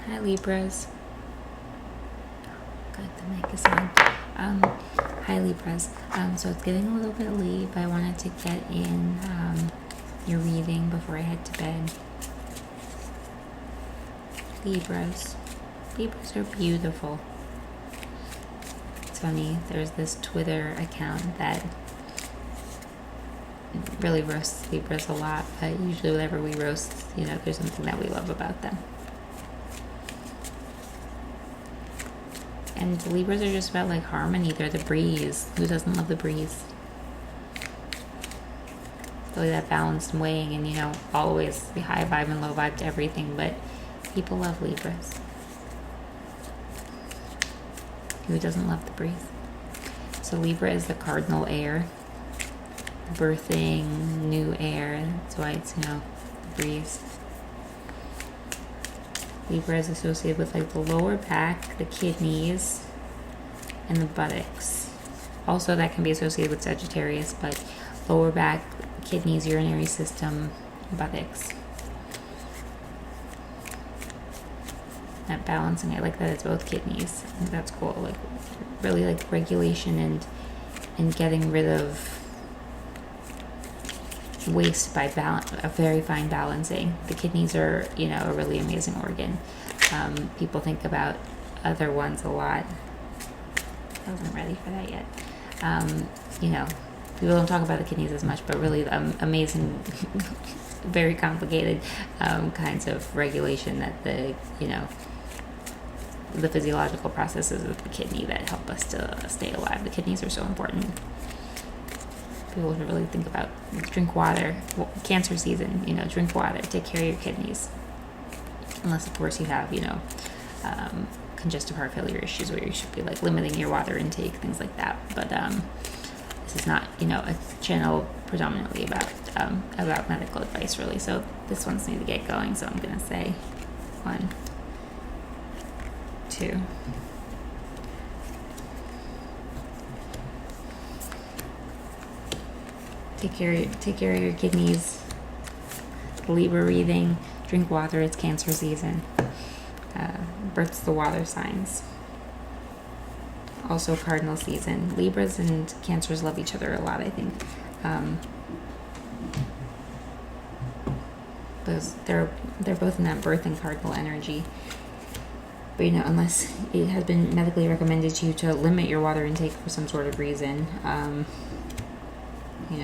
Hi Libras. Good, the mic is on. Hi Libras. So it's getting a little bit late, but I wanted to get in your reading before I head to bed. Libras. Libras are beautiful. It's funny, there's this Twitter account that really roasts Libras a lot, but usually whenever we roast, there's something that we love about them. And Libras are just about like harmony. They're the breeze. Who doesn't love the breeze? Really that balanced weighing and always the high vibe and low vibe to everything, but people love Libras. Who doesn't love the breeze? So Libra is the cardinal air, birthing, new air. That's why it's the breeze. Libra is associated with like the lower back, the kidneys, and the buttocks. Also, that can be associated with Sagittarius, but lower back, kidneys, urinary system, buttocks. That balancing, I like that it's both kidneys. I think that's cool. Like really like regulation and getting rid of waste by a very fine balancing. The kidneys are a really amazing organ. People think about other ones a lot. I wasn't ready for that yet. People don't talk about the kidneys as much, but really amazing very complicated kinds of regulation that the physiological processes of the kidney that help us to stay alive. The kidneys are so important. People should really think about drink water. Cancer season, drink water. Take care of your kidneys. Unless, of course, you have, congestive heart failure issues where you should be like limiting your water intake, things like that. But this is not, a channel predominantly about medical advice, really. So this one's need to get going. So I'm gonna say 1, 2. Take care of your kidneys. Libra reading. Drink water. It's Cancer season. Births the water signs. Also cardinal season. Libras and Cancers love each other a lot, I think. They're both in that birthing cardinal energy. But unless it has been medically recommended to you to limit your water intake for some sort of reason,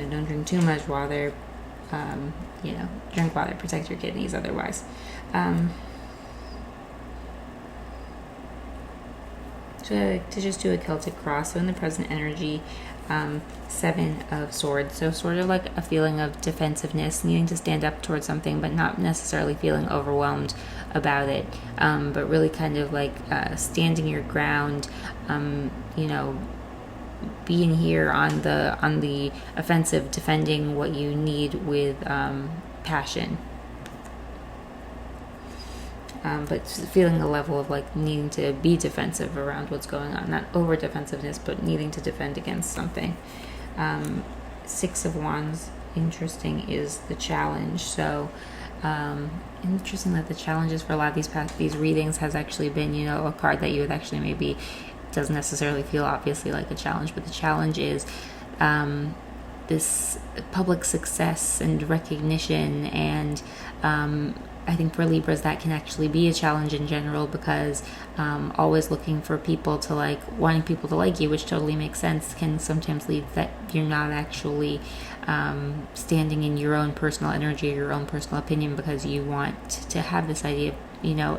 don't drink too much water. Drink water, protect your kidneys otherwise. To just do a Celtic cross. So in the present energy, 7 of Swords. So sort of like a feeling of defensiveness, needing to stand up towards something, but not necessarily feeling overwhelmed about it. But really kind of like standing your ground, being here on the offensive, defending what you need with passion. But feeling a level of like needing to be defensive around what's going on, not over defensiveness, but needing to defend against something. 6 of Wands, interesting, is the challenge. So interesting that the challenges for a lot of these readings has actually been a card that you would actually maybe doesn't necessarily feel obviously like a challenge, but the challenge is this public success and recognition, and I think for Libras that can actually be a challenge in general, because always looking for people to wanting people to like you, which totally makes sense, can sometimes lead that you're not actually standing in your own personal energy or your own personal opinion, because you want to have this idea of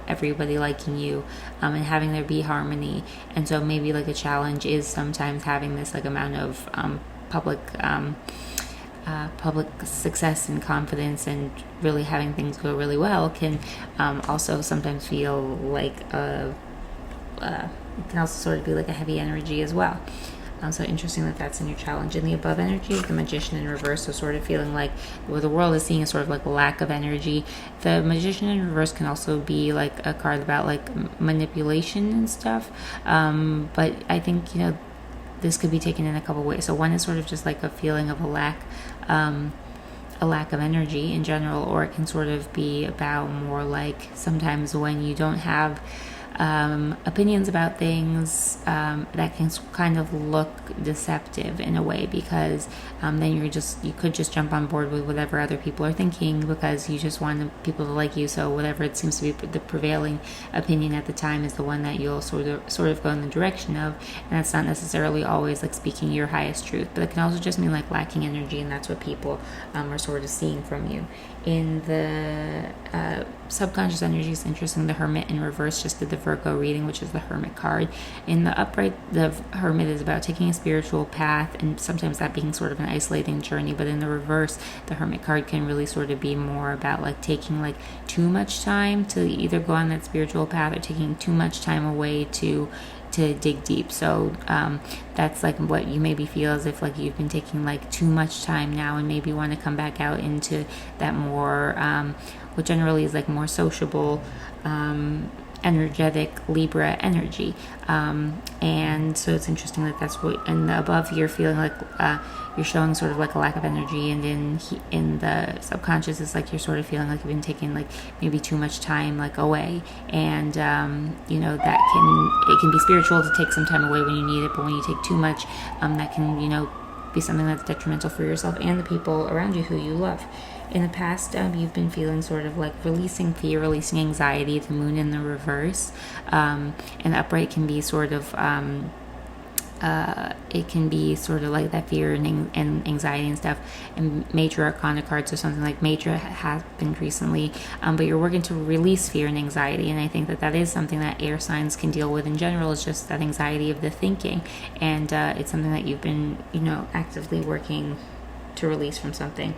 everybody liking you and having there be harmony. And so maybe like a challenge is sometimes having this amount of public success and confidence, and really having things go really well can also sometimes feel like it can also sort of be like a heavy energy as well. So interesting that that's in your challenge. And the above energy is the Magician in reverse, so sort of feeling like what the world is seeing is sort of like a lack of energy. The Magician in reverse can also be like a card about like manipulation and stuff, but I think this could be taken in a couple ways. So one is sort of just like a feeling of a lack a lack of energy in general, or it can sort of be about more like sometimes when you don't have opinions about things, that can kind of look deceptive in a way, because then you could just jump on board with whatever other people are thinking because you just want people to like you. So whatever it seems to be the prevailing opinion at the time is the one that you'll sort of go in the direction of, and that's not necessarily always like speaking your highest truth, but it can also just mean like lacking energy, and that's what people are sort of seeing from you. In the subconscious energy, is interesting. The Hermit in reverse just did the Virgo reading, which is the Hermit card. In the upright, the Hermit is about taking a spiritual path, and sometimes that being sort of an isolating journey. But in the reverse, the Hermit card can really sort of be more about like taking like too much time to either go on that spiritual path, or taking too much time away to dig deep. So that's like what you maybe feel as if like you've been taking like too much time now, and maybe want to come back out into that more what generally is like more sociable, energetic Libra energy. And so it's interesting that that's what, and the above you're feeling like you're showing sort of like a lack of energy, and in the subconscious is like you're sort of feeling like you've been taking like maybe too much time like away, and that it can be spiritual to take some time away when you need it, but when you take too much, that can be something that's detrimental for yourself and the people around you who you love. In the past, you've been feeling sort of like releasing fear, releasing anxiety, the moon in the reverse. And the upright can be sort of, it can be sort of like that fear and anxiety and stuff. And major arcana cards or something like major happened recently, but you're working to release fear and anxiety. And I think that is something that air signs can deal with in general, is just that anxiety of the thinking. And it's something that you've been, actively working to release from something.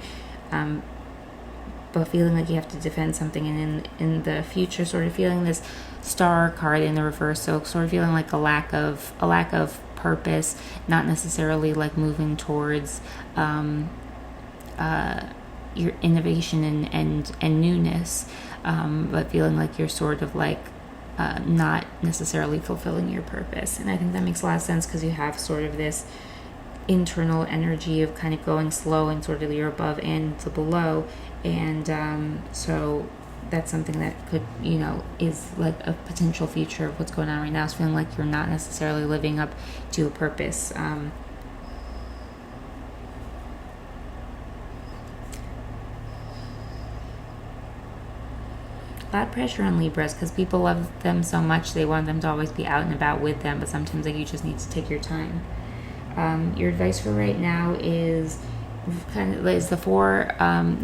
But feeling like you have to defend something, and in the future sort of feeling this star card in the reverse, so sort of feeling like a lack of purpose, not necessarily like moving towards your innovation and newness, but feeling like you're sort of like not necessarily fulfilling your purpose. And I think that makes a lot of sense, because you have sort of this internal energy of kind of going slow and sort of you're above and to below, and so that's something that could is like a potential future of what's going on right now, is feeling like you're not necessarily living up to a purpose. A lot of pressure on Libras, because people love them so much, they want them to always be out and about with them, but sometimes like you just need to take your time. Your advice for right now is the four,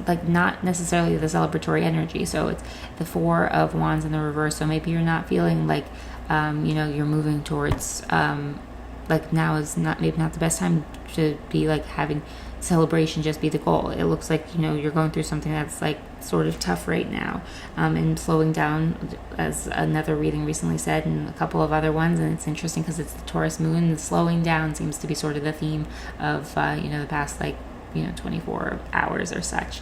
like not necessarily the celebratory energy. So it's the Four of Wands in the reverse. So maybe you're not feeling like, you're moving towards, like now is maybe not the best time to be like having celebration just be the goal. It looks like, you're going through something that's like sort of tough right now, and slowing down, as another reading recently said, and a couple of other ones. And it's interesting because it's the Taurus moon. The slowing down seems to be sort of the theme of, the past 24 hours or such.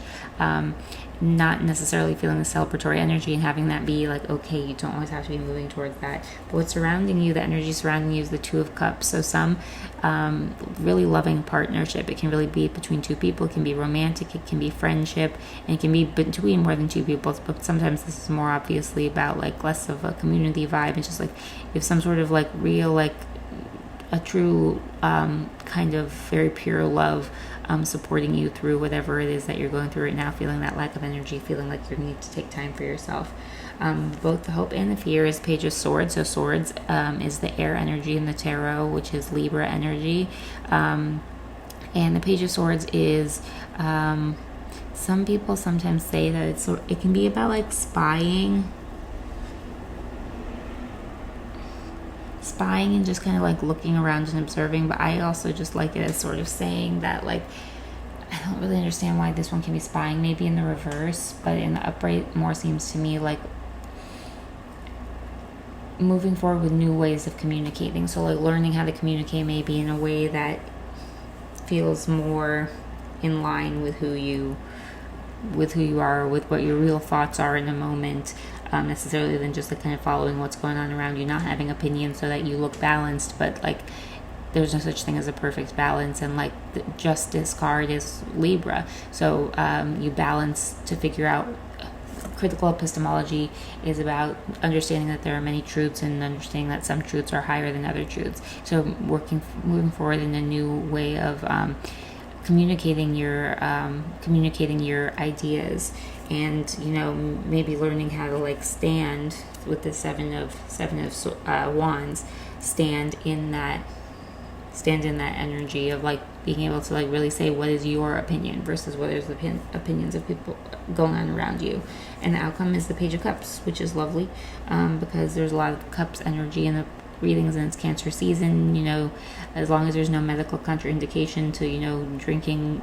Not necessarily feeling the celebratory energy and having that be like, okay, you don't always have to be moving towards that. But what's surrounding you, the energy surrounding you, is the Two of Cups. So some really loving partnership. It can really be between two people. It can be romantic. It can be friendship. And it can be between more than two people. But sometimes this is more obviously about like less of a community vibe. It's just like you have some sort of like real, like a true kind of very pure love supporting you through whatever it is that you're going through right now, feeling that lack of energy, feeling like you need to take time for yourself. Both the hope and the fear is Page of Swords. So Swords is the air energy in the tarot, which is Libra energy. And the Page of Swords is, some people sometimes say that it can be about like spying and just kind of like looking around and observing, but I also just like it as sort of saying that like I don't really understand why this one can be spying, maybe in the reverse, but in the upright more seems to me like moving forward with new ways of communicating. So like learning how to communicate maybe in a way that feels more in line with who you are, with what your real thoughts are in the moment, necessarily than just like kind of following what's going on around you, not having opinions so that you look balanced, but like there's no such thing as a perfect balance, and like the justice card is Libra, so you balance to figure out. Critical epistemology is about understanding that there are many truths and understanding that some truths are higher than other truths. So moving forward in a new way of communicating your ideas, and maybe learning how to like stand with the seven of wands, stand in that energy of like being able to like really say what is your opinion versus what is the opinions of people going on around you. And the outcome is the Page of Cups, which is lovely, because there's a lot of cups energy in the readings, and it's Cancer season. As long as there's no medical contraindication to drinking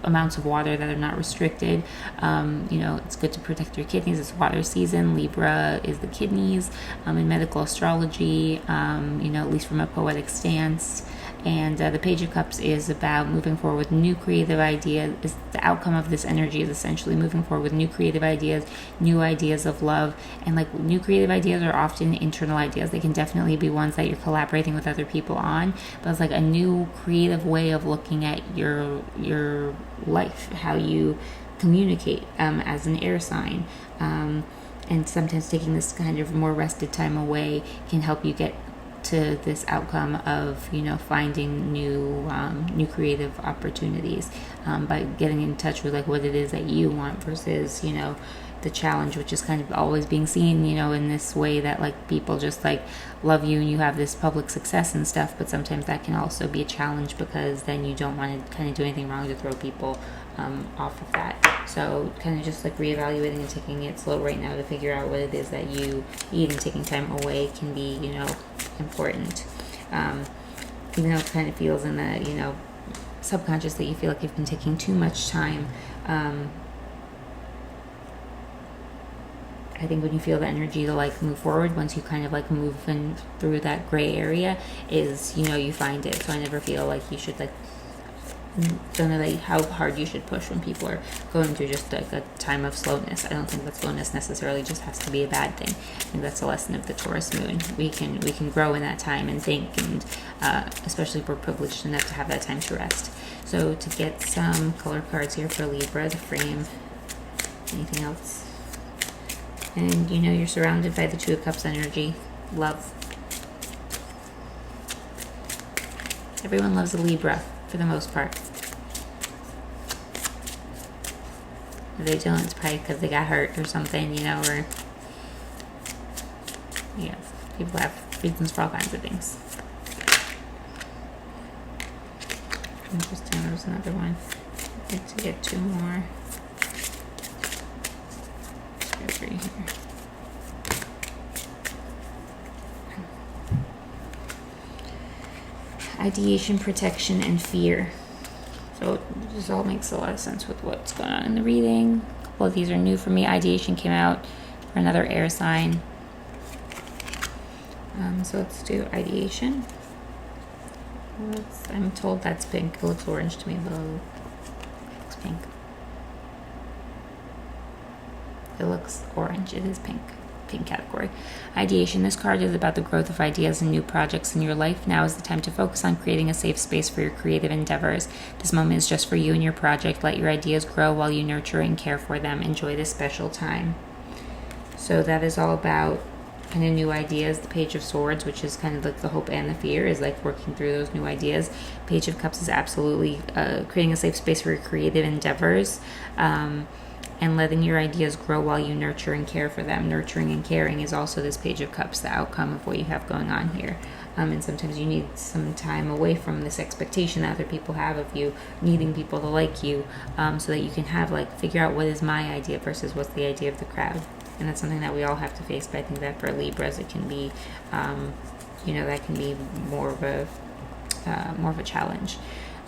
amounts of water that are not restricted, it's good to protect your kidneys. It's water season. Libra is the kidneys in medical astrology, at least from a poetic stance. And the Page of Cups is about moving forward with new creative ideas. Is the outcome of this energy is essentially moving forward with new creative ideas, new ideas of love. And like new creative ideas are often internal ideas. They can definitely be ones that you're collaborating with other people on, but it's like a new creative way of looking at your life, how you communicate as an air sign. And sometimes taking this kind of more rested time away can help you get to this outcome of finding new creative opportunities by getting in touch with like what it is that you want versus the challenge, which is kind of always being seen in this way that like people just like love you and you have this public success and stuff, but sometimes that can also be a challenge because then you don't want to kind of do anything wrong to throw people off of that. So kind of just like reevaluating and taking it slow right now to figure out what it is that you need, and taking time away can be important, even though it kind of feels in the subconscious that you feel like you've been taking too much time. I think when you feel the energy to like move forward, once you kind of like move in through that gray area, is you find it. So I never feel like you should like, don't know like how hard you should push when people are going through just like a time of slowness. I don't think that slowness necessarily just has to be a bad thing. I think that's a lesson of the Taurus moon. We can grow in that time and think, and especially if we're privileged enough to have that time to rest. So to get some color cards here for Libra, the frame, anything else? And you're surrounded by the Two of Cups energy, love. Everyone loves a Libra for the most part. If they don't, it's probably because they got hurt or something, or people have reasons for all kinds of things. Interesting, there was another one. I need to get two more. Over here. Ideation, protection, and fear. So this all makes a lot of sense with what's going on in the reading. A couple of these are new for me. Ideation came out for another air sign. So let's do ideation. I'm told that's pink. It looks orange to me, but it looks pink. It looks orange. It is pink category. Ideation. This card is about the growth of ideas and new projects in your life. Now is the time to focus on creating a safe space for your creative endeavors. This moment is just for you and your project. Let your ideas grow while you nurture and care for them. Enjoy this special time. So that is all about kind of new ideas. The Page of Swords, which is kind of like the hope and the fear, is like working through those new ideas. Page of Cups is absolutely creating a safe space for your creative endeavors. And letting your ideas grow while you nurture and care for them. Nurturing and caring is also this Page of Cups, the outcome of what you have going on here. And sometimes you need some time away from this expectation that other people have of you, needing people to like you, so that you can have figure out what is my idea versus what's the idea of the crowd. And that's something that we all have to face. But I think that for Libras, it can be, that can be more of a challenge.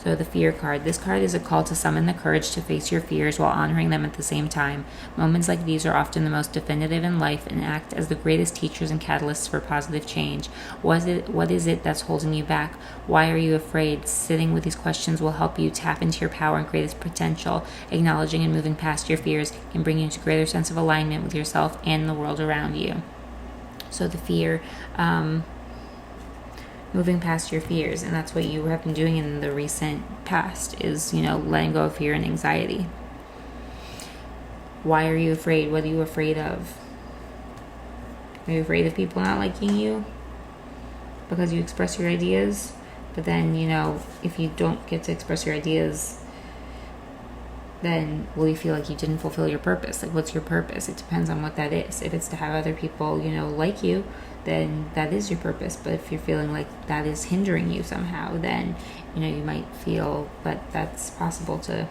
So the Fear card. This card is a call to summon the courage to face your fears while honoring them at the same time. Moments like these are often the most definitive in life and act as the greatest teachers and catalysts for positive change. What is it that's holding you back? Why are you afraid? Sitting with these questions will help you tap into your power and greatest potential. Acknowledging and moving past your fears can bring you into a greater sense of alignment with yourself and the world around you. So the Fear, moving past your fears. And that's what you have been doing in the recent past, is, letting go of fear and anxiety. Why are you afraid? What are you afraid of? Are you afraid of people not liking you because you express your ideas? But then, if you don't get to express your ideas, then will you feel like you didn't fulfill your purpose? Like, what's your purpose? It depends on what that is. If it's to have other people, like you, then that is your purpose. But if you're feeling like that is hindering you somehow, then, you might feel that that's possible to,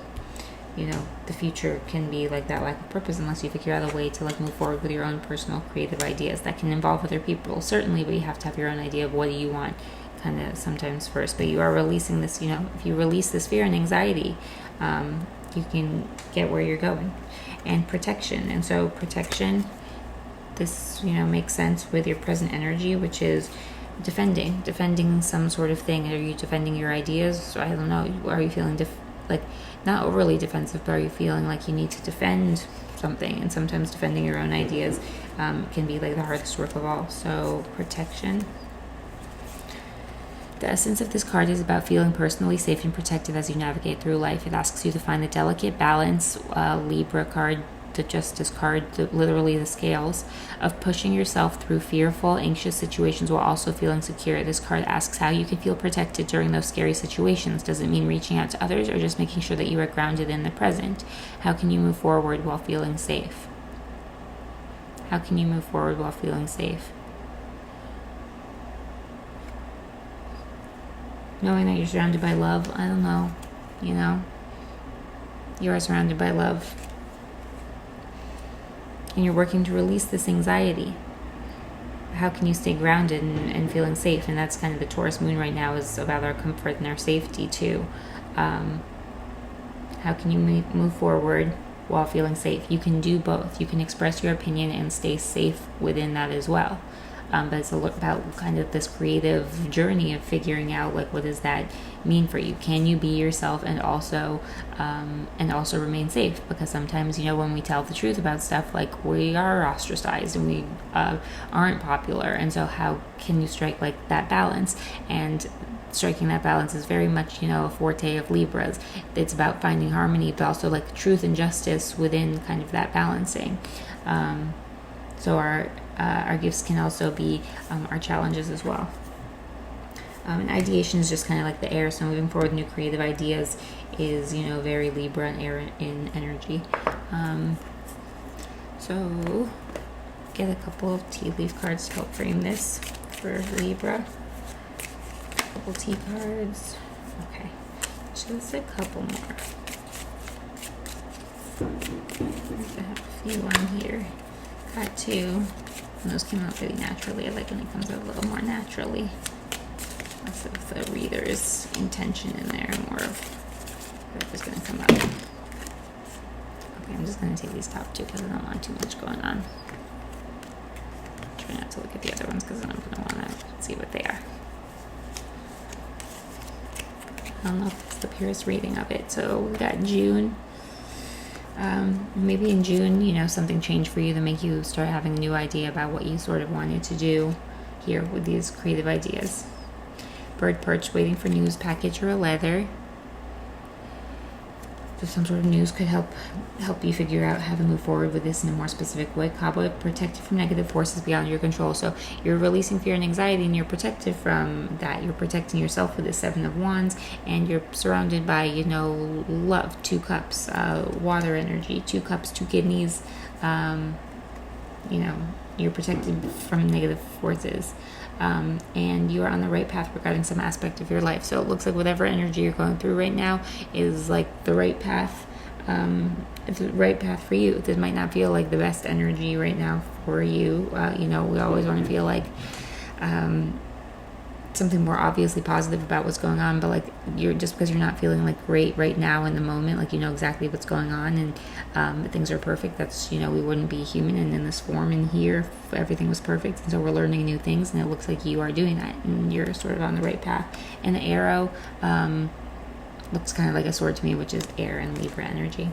the future can be like that lack of purpose unless you figure out a way to like move forward with your own personal creative ideas that can involve other people, certainly, but you have to have your own idea of what do you want kind of sometimes first. But you are releasing this, if you release this fear and anxiety, you can get where you're going. And protection. And so protection, this, makes sense with your present energy, which is defending some sort of thing. Are you defending your ideas? I don't know. Are you feeling like not overly defensive, but are you feeling like you need to defend something? And sometimes defending your own ideas can be like the hardest work of all. So protection. The essence of this card is about feeling personally safe and protected as you navigate through life. It asks you to find the delicate balance, Libra card, the Justice card, literally the scales, of pushing yourself through fearful, anxious situations while also feeling secure. This card asks how you can feel protected during those scary situations. Does it mean reaching out to others or just making sure that you are grounded in the present? How can you move forward while feeling safe? How can you move forward while feeling safe? Knowing that you're surrounded by love, I don't know, you are surrounded by love. And you're working to release this anxiety. How can you stay grounded and feeling safe? And that's kind of the Taurus moon right now, is about our comfort and our safety too. How can you move forward while feeling safe? You can do both. You can express your opinion and stay safe within that as well. But it's about kind of this creative journey of figuring out, like, what does that mean for you? Can you be yourself and also remain safe? Because sometimes, when we tell the truth about stuff, like, we are ostracized and we aren't popular. And so how can you strike like that balance? And striking that balance is very much, a forte of Libras. It's about finding harmony, but also like truth and justice within kind of that balancing. So our gifts can also be our challenges as well. And ideation is just kind of like the air, so moving forward, new creative ideas is, very Libra and air in energy. So get a couple of tea leaf cards to help frame this for Libra. A couple tea cards. Okay, just a couple more. I have a few on here. Got two. And those came out really naturally. I like when it comes out a little more naturally. Less of the reader's intention in there, more of whatever's going to come out. Okay, I'm just going to take these top two because I don't want too much going on. Try not to look at the other ones because then I'm going to want to see what they are. I don't know if it's the purest reading of it. So we got June. Maybe in June, something changed for you to make you start having a new idea about what you sort of wanted to do here with these creative ideas. Bird perched, waiting for news, package, or a letter. So some sort of news could help you figure out how to move forward with this in a more specific way. Cobweb, protected from negative forces beyond your control. So you're releasing fear and anxiety, and you're protected from that. You're protecting yourself with the Seven of Wands, and you're surrounded by, love, 2 cups, water energy, 2 cups, 2 kidneys. You're protected from negative forces. And you are on the right path regarding some aspect of your life. So it looks like whatever energy you're going through right now is like the right path. It's the right path for you. This might not feel like the best energy right now for you. We always want to feel like something more obviously positive about what's going on, but like just because you're not feeling like great right now in the moment, like exactly what's going on, and things are perfect, that's we wouldn't be human and in this form and here if everything was perfect. And so we're learning new things, and it looks like you are doing that, and you're sort of on the right path. And the arrow looks kind of like a sword to me, which is air and Libra energy.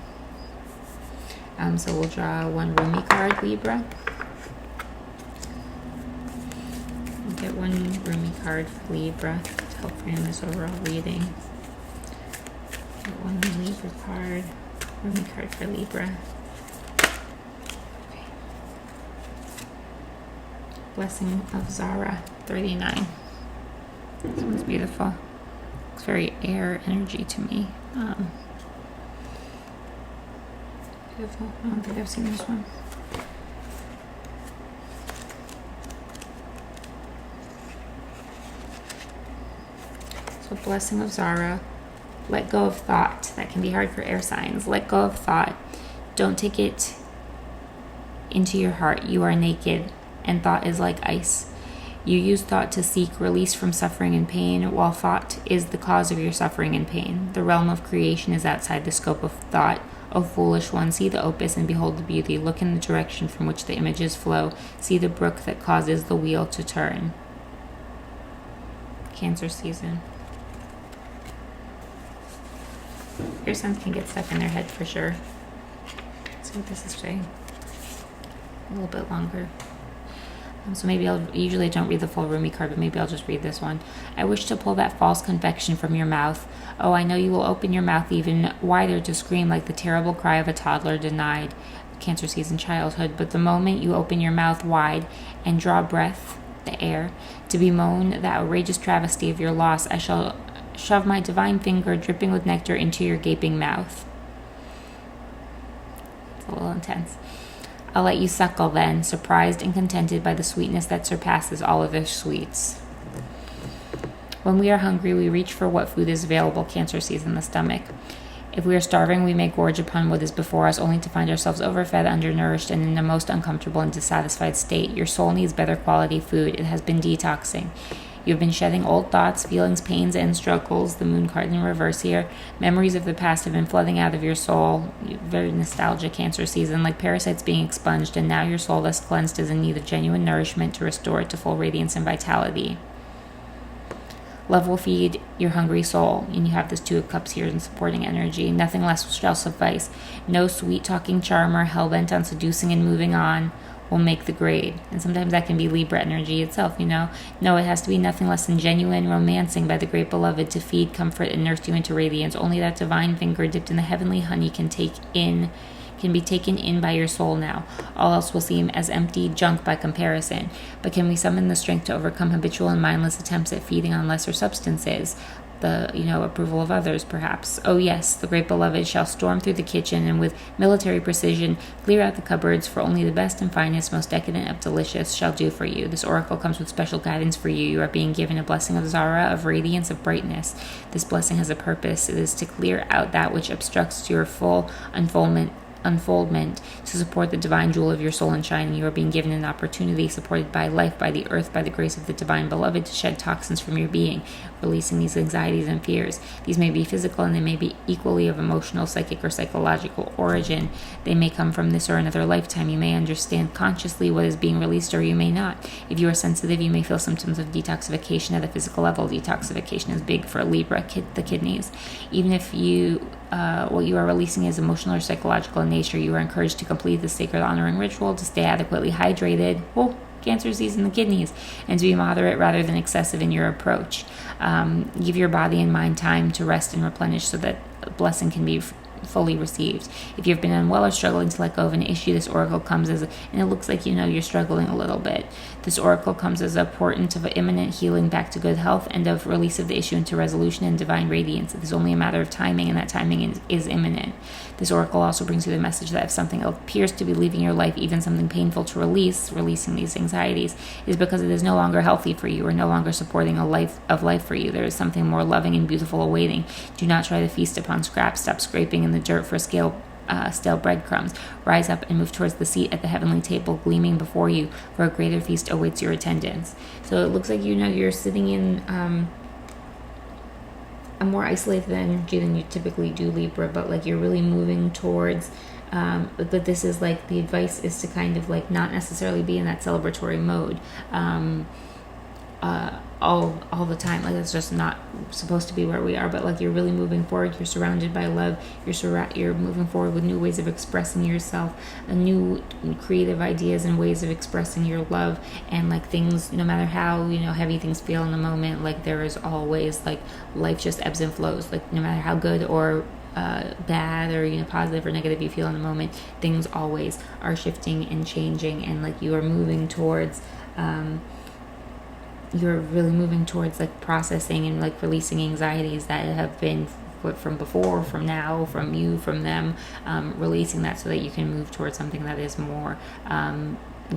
So we'll draw one Rumi card, Libra. Get one Rumi card for Libra to help frame this overall reading. Get one Libra card, Rumi card for Libra. Okay. Blessing of Zara, 39. This one's beautiful. It's very air energy to me. Beautiful. I don't think I've seen this one. So Blessing of Zara. Let go of thought. That can be hard for air signs. Let go of thought. Don't take it into your heart. You are naked, and thought is like ice. You use thought to seek release from suffering and pain, while thought is the cause of your suffering and pain. The realm of creation is outside the scope of thought. O foolish one, see the opus and behold the beauty. Look in the direction from which the images flow. See the brook that causes the wheel to turn. Cancer season. Your signs can get stuck in their head for sure. Let's see what this is saying. A little bit longer. So maybe usually I don't read the full Rumi card, but maybe I'll just read this one. I wish to pull that false confection from your mouth. Oh, I know you will open your mouth even wider to scream like the terrible cry of a toddler denied Cancer season childhood. But the moment you open your mouth wide and draw breath, the air, to bemoan that outrageous travesty of your loss, I shall shove my divine finger dripping with nectar into your gaping mouth. It's a little intense. I'll let you suckle then, surprised and contented by the sweetness that surpasses all other sweets. When we are hungry, we reach for what food is available, Cancer season, the stomach. If we are starving, we may gorge upon what is before us, only to find ourselves overfed, undernourished, and in a most uncomfortable and dissatisfied state. Your soul needs better quality food. It has been detoxing. You have been shedding old thoughts, feelings, pains, and struggles. The moon card in reverse here. Memories of the past have been flooding out of your soul. Very nostalgic, Cancer season, like parasites being expunged, and now your soul, thus cleansed, is in need of genuine nourishment to restore it to full radiance and vitality. Love will feed your hungry soul, and you have this Two of Cups here in supporting energy. Nothing less shall suffice. No sweet-talking charmer, hell-bent on seducing and moving on, will make the grade. And sometimes that can be Libra energy itself, you know. No, it has to be nothing less than genuine romancing by the great beloved to feed, comfort, and nurse you into radiance. Only that divine finger dipped in the heavenly honey can be taken in by your soul now. All else will seem as empty junk by comparison. But can we summon the strength to overcome habitual and mindless attempts at feeding on lesser substances? The, approval of others, perhaps. Oh yes, the great beloved shall storm through the kitchen and with military precision clear out the cupboards, for only the best and finest, most decadent of delicious shall do for you. This oracle comes with special guidance for you. You are being given a blessing of Zara, of radiance, of brightness. This blessing has a purpose. It is to clear out that which obstructs your full unfoldment to support the divine jewel of your soul and shine. You are being given an opportunity, supported by life, by the earth, by the grace of the divine beloved, to shed toxins from your being, releasing these anxieties and fears. These may be physical, and they may be equally of emotional, psychic, or psychological origin. They may come from this or another lifetime. You may understand consciously what is being released, or you may not. If you are sensitive, you may feel symptoms of detoxification at a physical level. Detoxification is big for Libra, the kidneys. Even if what you are releasing is emotional or psychological in nature, you are encouraged to complete the sacred honoring ritual, to stay adequately hydrated, Cancer season, the kidneys, and to be moderate rather than excessive in your approach. Give your body and mind time to rest and replenish so that blessing can be fully received. If you've been unwell or struggling to let go of an issue, this oracle comes and it looks like you're struggling a little bit. This oracle comes as a portent of imminent healing back to good health and of release of the issue into resolution and divine radiance. It is only a matter of timing, and that timing is imminent. This oracle also brings you the message that if something appears to be leaving your life, even something painful to releasing these anxieties, is because it is no longer healthy for you or no longer supporting a life for you. There is something more loving and beautiful awaiting. Do not try to feast upon scraps. Stop scraping in the dirt for stale breadcrumbs. Rise up and move towards the seat at the heavenly table gleaming before you, for a greater feast awaits your attendance. So it looks like you're sitting in a more isolated energy than you typically do, Libra, but like you're really moving towards but this is like the advice is to kind of like not necessarily be in that celebratory mode. all the time. Like it's just not supposed to be where we are, but like you're really moving forward. You're surrounded by love. You're moving forward with new ways of expressing yourself, new creative ideas and ways of expressing your love. And like things, no matter how heavy things feel in the moment, like there is always, like, life just ebbs and flows. Like no matter how good or bad or positive or negative you feel in the moment, things always are shifting and changing, and like you are moving towards you're really moving towards like processing and like releasing anxieties that have been from before, from now, from you, from them, releasing that so that you can move towards something that is more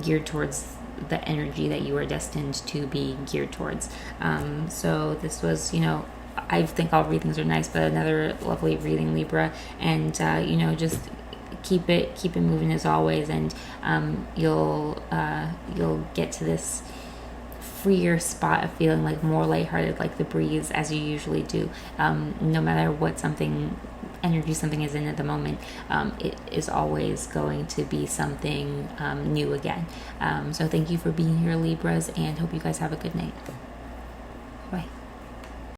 geared towards the energy that you are destined to be geared towards. So this was, I think all readings are nice, but another lovely reading, Libra. And just keep it moving as always, and you'll get to this freer spot of feeling like more lighthearted, like the breeze, as you usually do. No matter what energy something is in at the moment, it is always going to be something new again. So thank you for being here, Libras, and hope you guys have a good night.